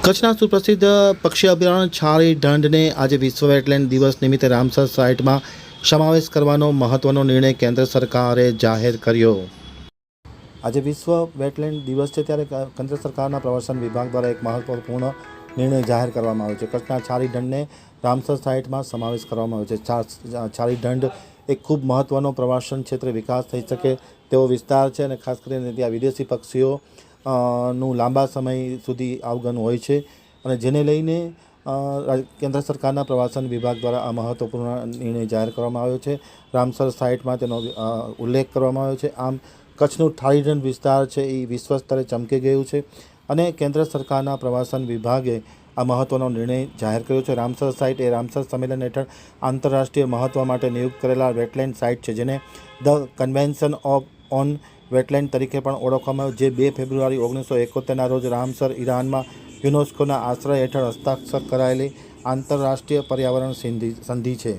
કચ્છના સુપ્રસિદ્ધ પક્ષી અભયારણ્ય છારી ઢંઢને આજે વિશ્વ વેટલેન્ડ દિવસ નિમિત્તે રામસર સાઇટમાં સમાવેશ કરવાનો મહત્વનો નિર્ણય કેન્દ્ર સરકારે જાહેર કર્યો। આજે વિશ્વ વેટલેન્ડ દિવસ છે ત્યારે કેન્દ્ર સરકારના પ્રવાસન વિભાગ દ્વારા એક મહત્વપૂર્ણ નિર્ણય જાહેર કરવામાં આવ્યો છે। કચ્છના છારી ઢંઢને રામસર સાઇટમાં સમાવેશ કરવામાં આવ્યો છે। છારી ઢંઢ એક ખૂબ મહત્વનો પ્રવાસન ક્ષેત્રે વિકાસ થઈ શકે તેવો વિસ્તાર છે અને ખાસ કરીને ત્યાં વિદેશી પક્ષીઓ નું લાંબા સમય સુધી આવગન હોય છે અને જેને લઈને કેન્દ્ર સરકારના પ્રવાસન વિભાગ દ્વારા આ મહત્વપૂર્ણ નિર્ણય જાહેર કરવામાં આવ્યો છે। રામસર સાઇટમાં તેનો ઉલ્લેખ કરવામાં આવ્યો છે। આમ કચ્છનું છારી ઢંઢ વિસ્તાર છે એ વિશ્વ સ્તરે ચમકી ગયું છે અને કેન્દ્ર સરકારના પ્રવાસન વિભાગે આ મહત્વનો નિર્ણય જાહેર કર્યો છે। રામસર સાઇટ એ રામસર સંમેલન હેઠળ આંતરરાષ્ટ્રીય મહત્વ માટે નિયુક્ત કરેલા વેટલેન્ડ સાઇટ છે જેને ધ કન્વેન્શન ઓન વેટલેન્ડ તરીકે પણ ઓળખવામાં આવે, જે 2 ફેબ્રુઆરી 1971ના રોજ રામસર ઈરાનમાં યુનેસ્કોના આશ્રય હેઠળ હસ્તાક્ષર કરાયેલી આંતરરાષ્ટ્રીય પર્યાવરણ સંધિ છે।